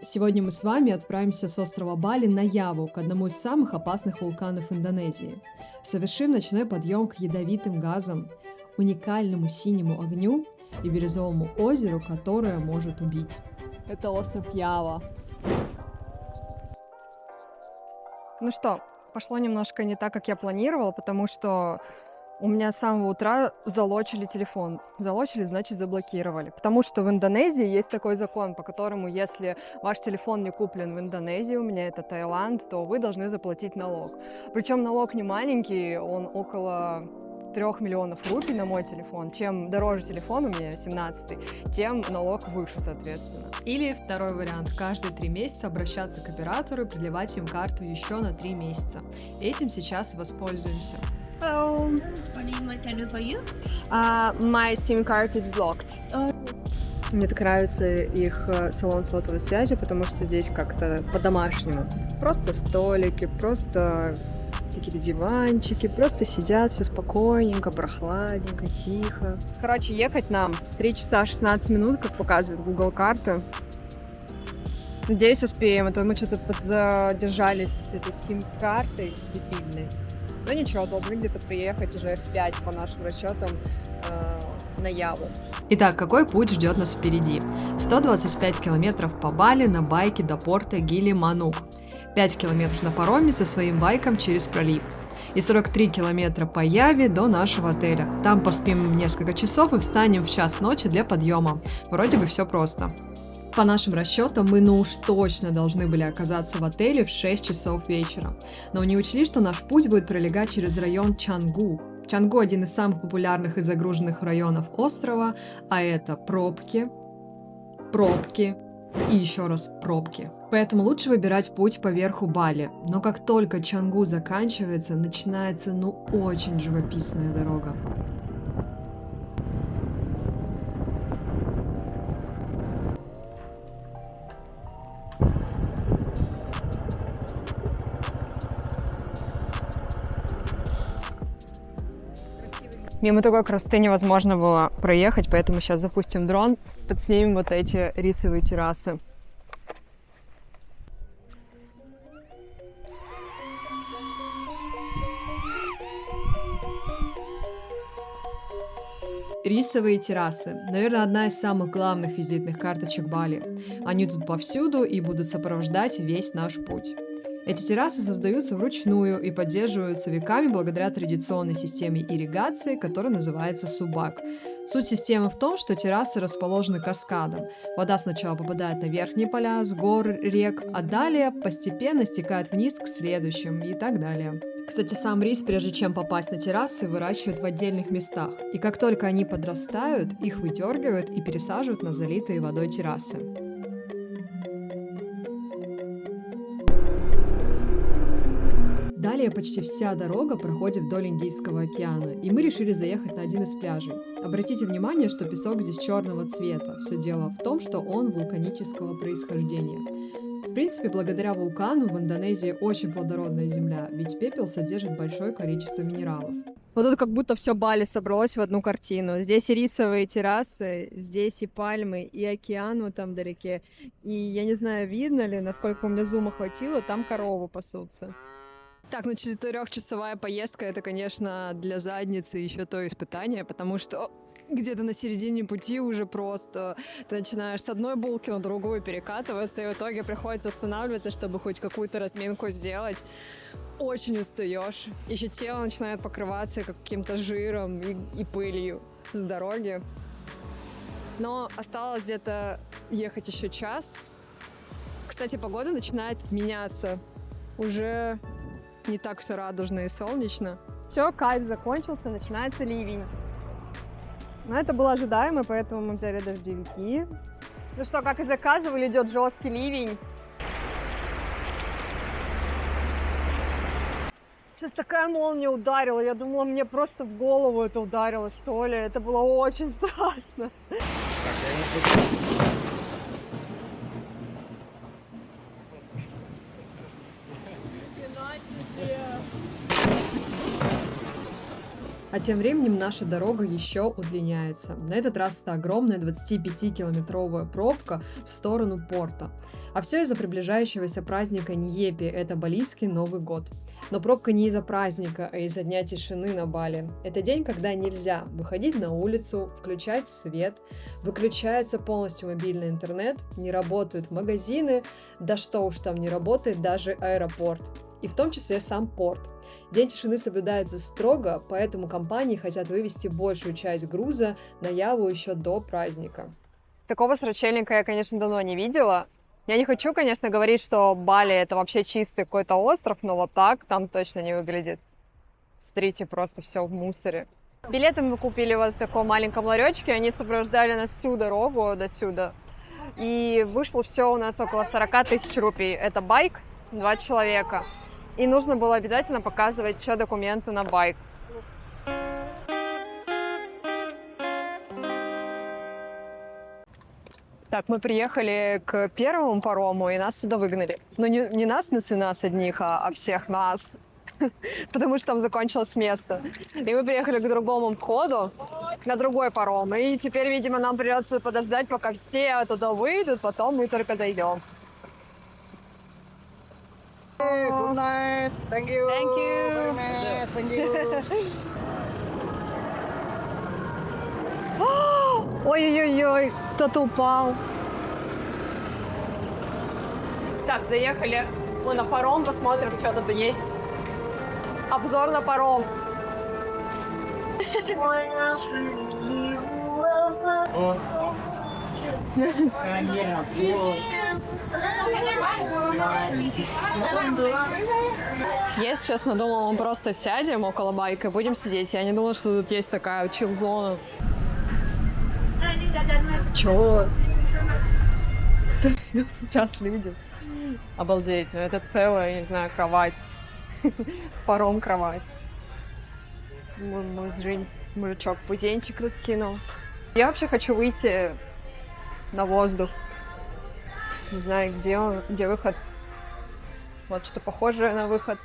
Сегодня мы с вами отправимся с острова Бали на Яву, к одному из самых опасных вулканов Индонезии. Совершим ночной подъем к ядовитым газам, уникальному синему огню и бирюзовому озеру, которое может убить. Это остров Ява. Ну что, пошло немножко не так, как я планировала, потому что у меня с самого утра залочили телефон. Залочили, значит, заблокировали. Потому что в Индонезии есть такой закон, по которому, если ваш телефон не куплен в Индонезии, у меня это Таиланд, то вы должны заплатить налог. Причем налог не маленький, он около 3 миллионов рупий на мой телефон. Чем дороже телефон, у меня 17-й, тем налог выше, соответственно. Или второй вариант. Каждые 3 месяца обращаться к оператору и продлевать им карту еще на 3 месяца. Этим сейчас воспользуемся. Hello. What I can do for you? My SIM card is blocked. Мне так нравится их салон сотовой связи, потому что здесь как-то по-домашнему. Просто столики, просто какие-то диванчики, просто сидят, все спокойненько, прохладненько, тихо. Короче, ехать нам 3 часа 16 минут, как показывает Google карта. Надеюсь, успеем, а то мы что-то задержались с этой сим-картой дебильной. Но ничего, должны где-то приехать уже в 5 по нашим расчетам на Яву. Итак, какой путь ждет нас впереди? 125 километров по Бали на байке до порта Гили-Манук, 5 километров на пароме со своим байком через пролив и 43 километра по Яве до нашего отеля. Там поспим несколько часов и встанем в час ночи для подъема. Вроде бы все просто. По нашим расчетам, мы уж точно должны были оказаться в отеле в 6 часов вечера. Но не учли, что наш путь будет пролегать через район Чангу. Чангу – один из самых популярных и загруженных районов острова, а это пробки, пробки и еще раз пробки. Поэтому лучше выбирать путь по верху Бали. Но как только Чангу заканчивается, начинается очень живописная дорога. Мимо такой красоты невозможно было проехать, поэтому сейчас запустим дрон, подснимем вот эти рисовые террасы. Рисовые террасы. Наверное, одна из самых главных визитных карточек Бали. Они тут повсюду и будут сопровождать весь наш путь. Эти террасы создаются вручную и поддерживаются веками благодаря традиционной системе ирригации, которая называется субак. Суть системы в том, что террасы расположены каскадом. Вода сначала попадает на верхние поля, с гор, рек, а далее постепенно стекает вниз к следующим и так далее. Кстати, сам рис, прежде чем попасть на террасы, выращивают в отдельных местах. И как только они подрастают, их выдергивают и пересаживают на залитые водой террасы. Далее почти вся дорога проходит вдоль Индийского океана, и мы решили заехать на один из пляжей. Обратите внимание, что песок здесь черного цвета. Все дело в том, что он вулканического происхождения. В принципе, благодаря вулкану в Индонезии очень плодородная земля, ведь пепел содержит большое количество минералов. Вот тут как будто все Бали собралось в одну картину. Здесь и рисовые террасы, здесь и пальмы, и океан вот там вдалеке. И я не знаю, видно ли, насколько у меня зума хватило, там коровы пасутся. Так, ну 4-часовая поездка, это, конечно, для задницы еще то испытание, потому что где-то на середине пути уже просто ты начинаешь с одной булки на другую перекатываться, и в итоге приходится останавливаться, чтобы хоть какую-то разминку сделать. Очень устаешь. Еще тело начинает покрываться каким-то жиром и пылью с дороги. Но осталось где-то ехать еще час. Кстати, погода начинает меняться. Уже не так все радужно и солнечно. Все, кайф закончился, начинается ливень. Но это было ожидаемо, поэтому мы взяли дождевики. Ну что, как и заказывали, идет жесткий ливень. Сейчас такая молния ударила, я думала, мне просто в голову это ударило, что ли. Это было очень страшно. А тем временем наша дорога еще удлиняется. На этот раз это огромная 25-километровая пробка в сторону порта. А все из-за приближающегося праздника Ньепи, это балийский Новый год. Но пробка не из-за праздника, а из-за дня тишины на Бали. Это день, когда нельзя выходить на улицу, включать свет, выключается полностью мобильный интернет, не работают магазины, да что уж там не работает, даже аэропорт. И в том числе сам порт. День тишины соблюдается строго, поэтому компании хотят вывести большую часть груза на Яву еще до праздника. Такого срочельника я, конечно, давно не видела. Я не хочу, конечно, говорить, что Бали — это вообще чистый какой-то остров, но вот так там точно не выглядит. Смотрите, просто все в мусоре. Билеты мы купили вот в таком маленьком ларечке, они сопровождали нас всю дорогу до сюда. И вышло все у нас около 40 тысяч рупий. Это байк, 2 человека. И нужно было обязательно показывать еще документы на байк. Так, мы приехали к первому парому, и нас сюда выгнали. Ну, не нас, в смысле, нас одних, а всех нас. Потому что там закончилось место. И мы приехали к другому входу, на другой паром. И теперь, видимо, нам придется подождать, пока все туда выйдут, потом мы только дойдем. Good night. Thank you. Thank you. Very nice. Thank you. Ой-ой-ой, кто-то упал. Так, заехали мы на паром, посмотрим, что тут есть. Обзор на паром. Я, если честно, думала, мы просто сядем около байка и будем сидеть. Я не думала, что тут есть такая чил-зона. Чё? Тут спят люди. Обалдеть, ну это целая, я не знаю, кровать. Паром кровать. Мужичок пузенчик раскинул. Я вообще хочу выйти на воздух. Не знаю, где он, где выход. Вот что похожее на выход.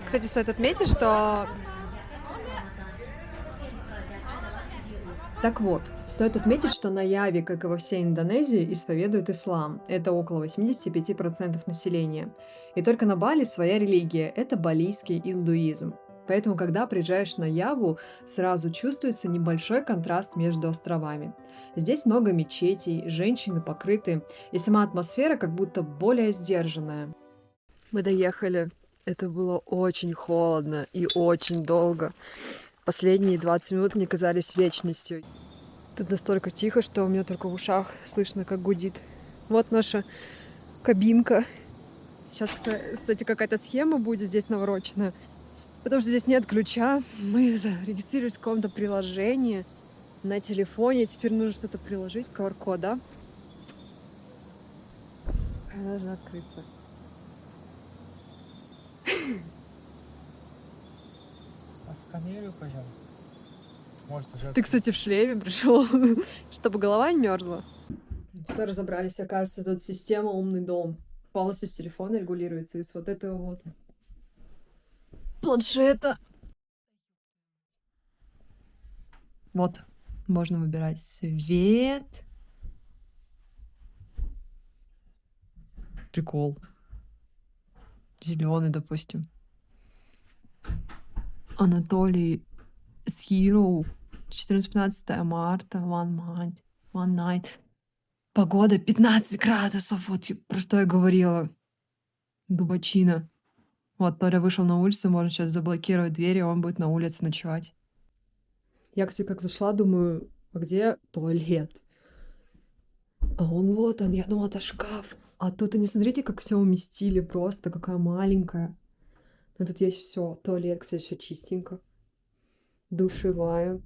Кстати, стоит отметить, что... Так вот, стоит отметить, что на Яве, как и во всей Индонезии, исповедуют ислам. Это около 85% населения. И только на Бали своя религия – это балийский индуизм. Поэтому, когда приезжаешь на Яву, сразу чувствуется небольшой контраст между островами. Здесь много мечетей, женщины покрыты, и сама атмосфера как будто более сдержанная. Мы доехали. Это было очень холодно и очень долго. Последние 20 минут мне казались вечностью. Тут настолько тихо, что у меня только в ушах слышно, как гудит. Вот наша кабинка. Сейчас, кстати, какая-то схема будет здесь наворочена. Потому что здесь нет ключа. Мы зарегистрировались в каком-то приложении на телефоне. Теперь нужно что-то приложить. QR-код, да? Она должна открыться. Осканирую, пожалуйста. Может, уже... Ты, кстати, в шлеме пришел, чтобы голова не мерзла. Все разобрались, оказывается, тут система «Умный дом». Полностью с телефона регулируется, и с вот этого вот планшета. Вот, можно выбирать свет. Прикол. Зеленый, допустим. Анатолий Схиру. 14-15 марта. One night. Погода 15 градусов. Вот про что я говорила. Дубачина. Вот, Толя вышел на улицу, можно сейчас заблокировать дверь, и он будет на улице ночевать. Я, кстати, как зашла, думаю, а где туалет? А он вот он, я думала, это шкаф. А тут, и не смотрите, как все уместили, просто какая маленькая. Но тут есть все. Туалет, кстати, все чистенько. Душевая.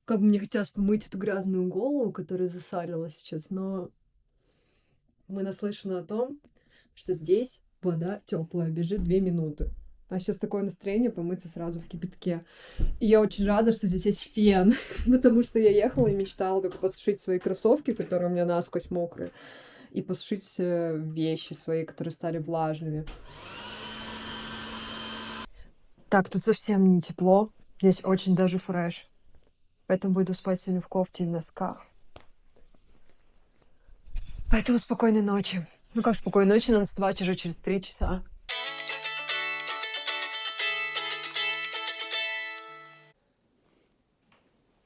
Как бы мне хотелось помыть эту грязную голову, которая засалила сейчас, но мы наслышаны о том, что здесь вода теплая, бежит 2 минуты. А сейчас такое настроение помыться сразу в кипятке. И я очень рада, что здесь есть фен, потому что я ехала и мечтала только посушить свои кроссовки, которые у меня насквозь мокрые, и посушить вещи свои, которые стали влажными. Так, тут совсем не тепло. Здесь очень даже фреш. Поэтому буду спать сегодня в кофте и в носках. Поэтому спокойной ночи. Ну как спокойной ночи, надо вставать уже через 3 часа.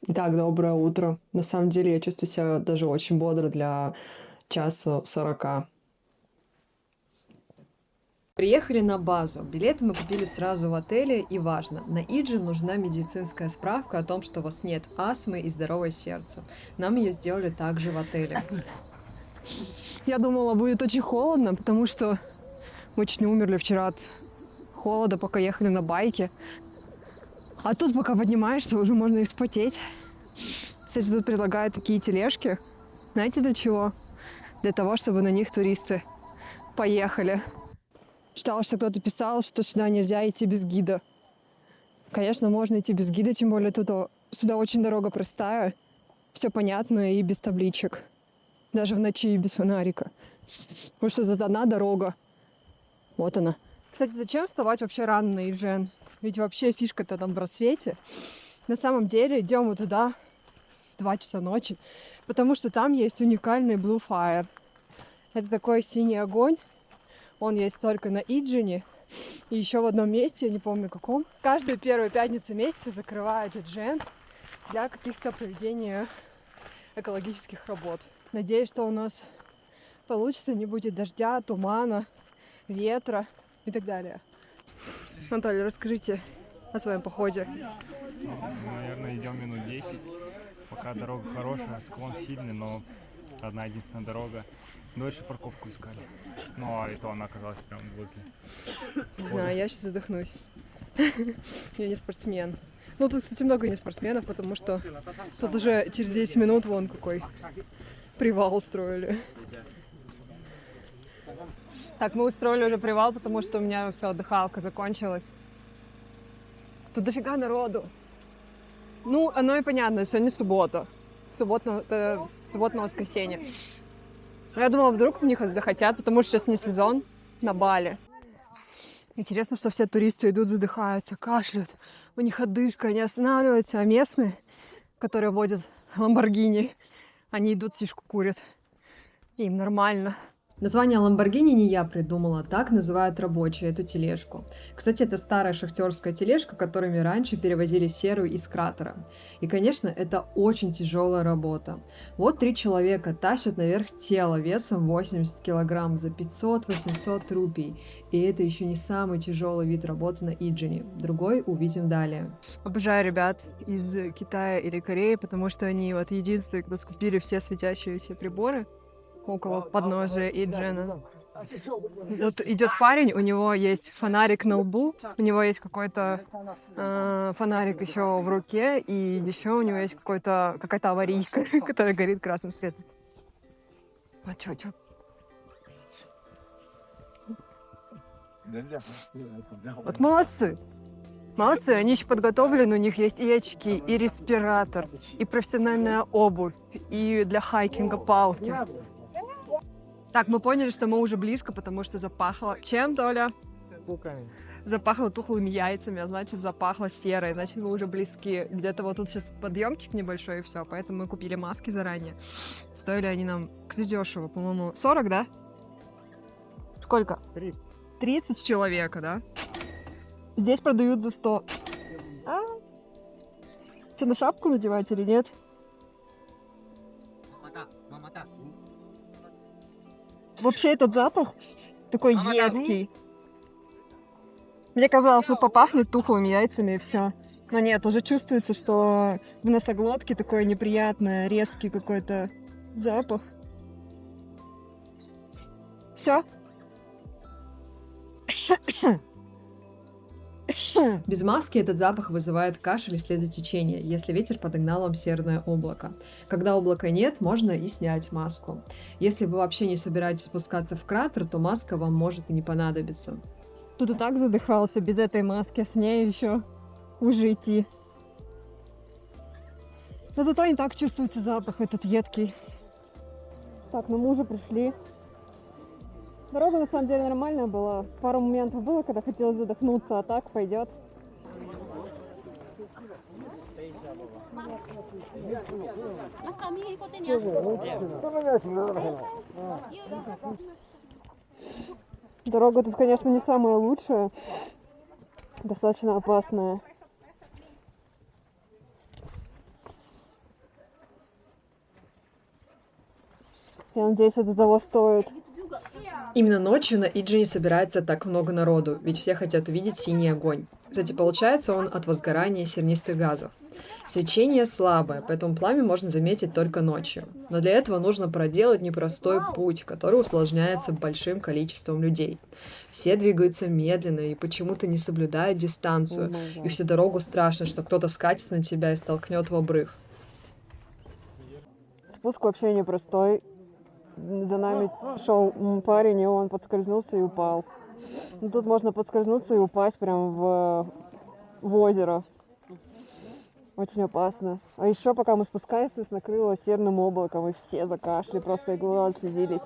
Итак, доброе утро. На самом деле я чувствую себя даже очень бодро для 1:40. Приехали на базу. Билеты мы купили сразу в отеле, и важно, на Иджи нужна медицинская справка о том, что у вас нет астмы и здоровое сердце. Нам ее сделали также в отеле. Я думала, будет очень холодно, потому что мы чуть не умерли вчера от холода, пока ехали на байке. А тут, пока поднимаешься, уже можно и вспотеть. Кстати, тут предлагают такие тележки. Знаете, для чего? Для того, чтобы на них туристы поехали. Читала, что кто-то писал, что сюда нельзя идти без гида. Конечно, можно идти без гида, тем более тут сюда очень дорога простая. Все понятно и без табличек. Даже в ночи и без фонарика. Потому что тут одна дорога. Вот она. Кстати, зачем вставать вообще рано на Иджен? Ведь вообще фишка-то там в рассвете. На самом деле идем вот туда в 2 часа ночи, потому что там есть уникальный Blue Fire. Это такой синий огонь. Он есть только на Иджине и еще в одном месте, я не помню каком. Каждую первую пятницу месяца закрывают Иджен для каких-то проведения экологических работ. Надеюсь, что у нас получится, не будет дождя, тумана, ветра и так далее. Анатолий, расскажите о своем походе. Наверное, идем минут 10. Пока дорога хорошая, склон сильный, но одна единственная дорога. Дольше парковку искали. Ну, а и то она оказалась прям возле. Не знаю, я сейчас задохнусь. Я не спортсмен. Ну, тут, кстати, много не спортсменов, потому что тут уже через 10 минут вон какой привал устроили. Так, мы устроили уже привал, потому что у меня все, дыхалка закончилась. Тут дофига народу. Ну, оно и понятно, сегодня суббота. Суббота на воскресенье. Но я думала, вдруг у них захотят, потому что сейчас не сезон на Бали. Интересно, что все туристы идут, задыхаются, кашляют. У них одышка, они останавливаются, а местные, которые водят ламборгини, они идут, фишку курят. Им нормально. Название Lamborghini не я придумала, так называют рабочие эту тележку. Кстати, это старая шахтерская тележка, которыми раньше перевозили серу из кратера. И, конечно, это очень тяжелая работа. Вот 3 человека тащат наверх тело весом 80 килограмм за 500-800 рупий. И это еще не самый тяжелый вид работы на Иджине. Другой увидим далее. Обожаю ребят из Китая или Кореи, потому что они вот единственные, кто скупили все светящиеся приборы около подножия Иджина. Вот идет парень, у него есть фонарик на лбу, у него есть какой-то фонарик еще в руке, и еще у него есть какая-то аварийка, которая горит красным светом. А чё? Вот молодцы. Молодцы, они еще подготовлены, у них есть и очки, и респиратор, и профессиональная обувь, и для хайкинга палки. Так, мы поняли, что мы уже близко, потому что запахло... Чем, Толя? Запахло тухлыми яйцами, а значит, запахло серой, значит, мы уже близки. Где-то вот тут сейчас подъемчик небольшой, и все, поэтому мы купили маски заранее. Стоили они нам, кстати, дешево, по-моему, 40, да? Сколько? 30 с человека, да? Здесь продают за 100. Что, на шапку надевать или нет? Вообще этот запах такой едкий. Мне казалось, ну попахнет тухлыми яйцами и все. Но нет, уже чувствуется, что в носоглотке такой неприятный, резкий какой-то запах. Все. Без маски этот запах вызывает кашель и слезотечение, если ветер подогнал вам серное облако. Когда облака нет, можно и снять маску. Если вы вообще не собираетесь спускаться в кратер, то маска вам может и не понадобиться. Тут и так задыхался без этой маски, с ней еще уже идти. Но зато не так чувствуется запах этот едкий. Так, ну мы уже пришли. Дорога на самом деле нормальная была. Пару моментов было, когда хотелось задохнуться, а так пойдет. Дорога тут, конечно, не самая лучшая. Достаточно опасная. Я надеюсь, это того стоит. Именно ночью на Иджине собирается так много народу, ведь все хотят увидеть синий огонь. Кстати, получается он от возгорания сернистых газов. Свечение слабое, поэтому пламя можно заметить только ночью. Но для этого нужно проделать непростой путь, который усложняется большим количеством людей. Все двигаются медленно и почему-то не соблюдают дистанцию. И всю дорогу страшно, что кто-то скатится на тебя и столкнет в обрыв. Спуск вообще непростой. За нами шел парень, и он подскользнулся и упал. Ну, тут можно подскользнуться и упасть прям в озеро. Очень опасно. А еще, пока мы спускались, нас накрыло серным облаком, и все закашляли, просто и глаза слезились.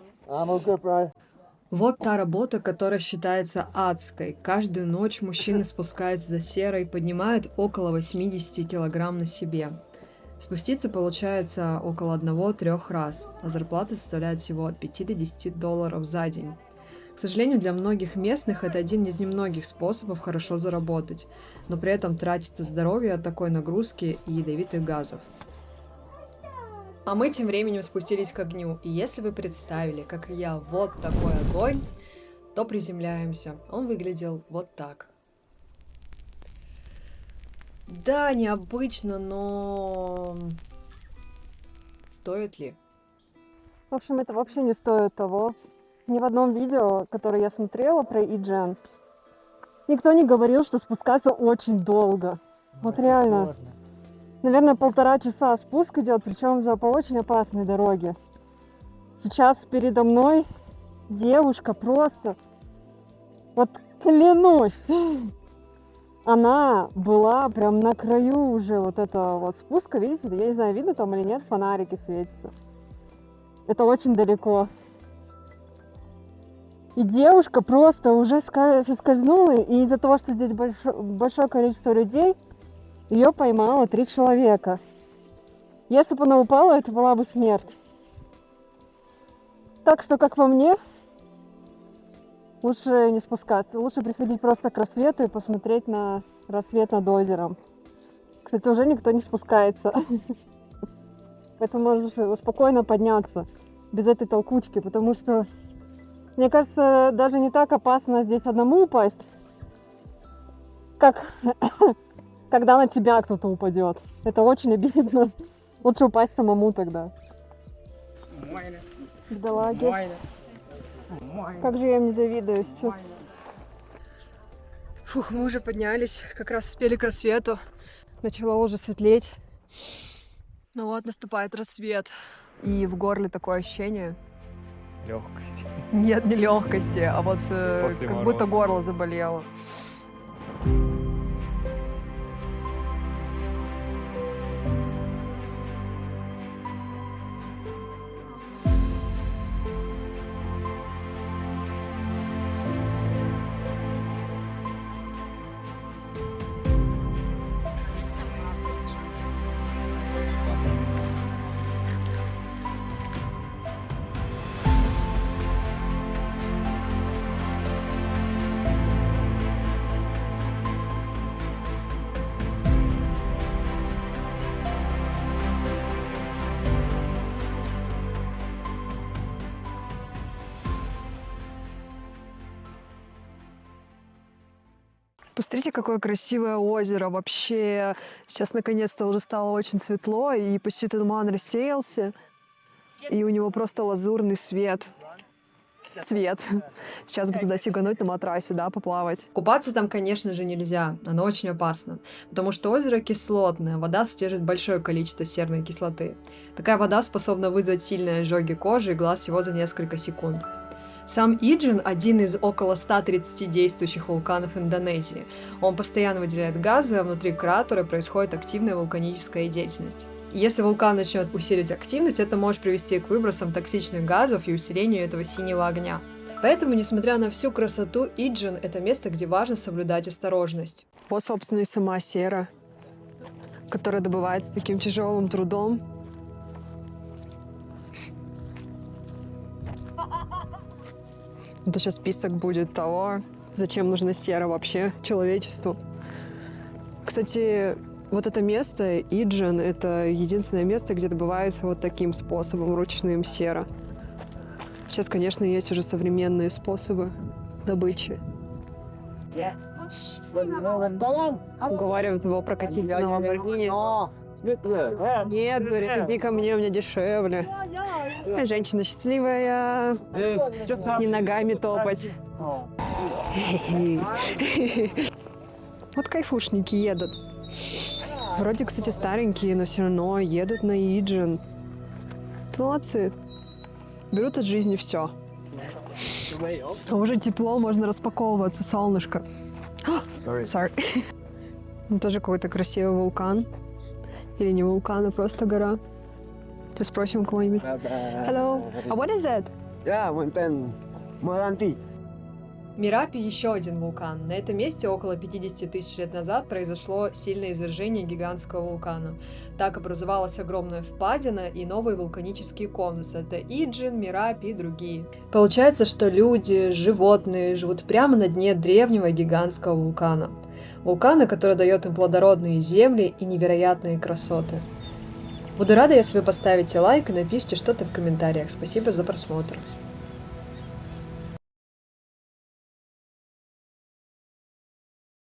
Вот та работа, которая считается адской. Каждую ночь мужчины спускаются за серой и поднимают около 80 килограмм на себе. Спуститься получается около 1-3 раз, а зарплата составляет всего от 5 до 10 долларов за день. К сожалению, для многих местных это один из немногих способов хорошо заработать, но при этом тратится здоровье от такой нагрузки и ядовитых газов. А мы тем временем спустились к огню, и если вы представили, как и я, вот такой огонь, то приземляемся. Он выглядел вот так. Да, необычно, но... Стоит ли? В общем, это вообще не стоит того. Ни в одном видео, которое я смотрела про Иджен, никто не говорил, что спускаться очень долго. Вот реально. Наверное, 1,5 часа спуск идет, причем по очень опасной дороге. Сейчас передо мной девушка просто... Вот клянусь! Она была прям на краю уже вот этого вот спуска, видите? Я не знаю, видно там или нет, фонарики светятся. Это очень далеко. И девушка просто уже соскользнула, и из-за того, что здесь большое количество людей, ее поймало 3 человека. Если бы она упала, это была бы смерть. Так что, как по мне, лучше не спускаться. Лучше приходить просто к рассвету и посмотреть на рассвет над озером. Кстати, уже никто не спускается. Поэтому можно спокойно подняться без этой толкучки, потому что, мне кажется, даже не так опасно здесь одному упасть, как когда на тебя кто-то упадет. Это очень обидно. Лучше упасть самому тогда. Бедолаги. Как же я им не завидую сейчас. Фух, мы уже поднялись, как раз успели к рассвету. Начало уже светлеть. Ну вот, наступает рассвет. И в горле такое ощущение. Легкость. Нет, не легкости, а вот После как мороза. будто горло заболело. Посмотрите, какое красивое озеро. Вообще, сейчас наконец-то уже стало очень светло, и почти туман рассеялся. И у него просто лазурный свет. цвет. Сейчас бы туда сигануть на матрасе, да, поплавать. Купаться там, конечно же, нельзя. Оно очень опасно. Потому что озеро кислотное, вода содержит большое количество серной кислоты. Такая вода способна вызвать сильные ожоги кожи и глаз всего за несколько секунд. Сам Иджин – один из около 130 действующих вулканов Индонезии. Он постоянно выделяет газы, а внутри кратера происходит активная вулканическая деятельность. И если вулкан начнет усиливать активность, это может привести к выбросам токсичных газов и усилению этого синего огня. Поэтому, несмотря на всю красоту, Иджин – это место, где важно соблюдать осторожность. Вот, собственно, и сама сера, которая добывается таким тяжелым трудом. Это сейчас список будет того, зачем нужна сера вообще человечеству. Кстати, вот это место, Иджин, это единственное место, где добывается вот таким способом, ручным сера. Сейчас, конечно, есть уже современные способы добычи. Уговаривают его прокатиться на Ламборгини. Нет, говорит, иди ко мне, у меня дешевле. Я женщина счастливая, не ногами топать. Вот кайфушники едут. Вроде, кстати, старенькие, но все равно едут на Иджин. Молодцы. Берут от жизни все. А уже тепло, можно распаковываться, солнышко. Sorry. Тоже какой-то красивый вулкан. Или не вулкан, а просто гора. Сейчас спросим кого-нибудь. Hello. What is that? Yeah, mountain Meranti. Мерапи – еще один вулкан. На этом месте около 50 тысяч лет назад произошло сильное извержение гигантского вулкана. Так образовалась огромная впадина и новые вулканические конусы. Это Иджин, Мерапи и другие. Получается, что люди, животные живут прямо на дне древнего гигантского вулкана. Вулкана, который дает им плодородные земли и невероятные красоты. Буду рада, если вы поставите лайк и напишите что-то в комментариях. Спасибо за просмотр.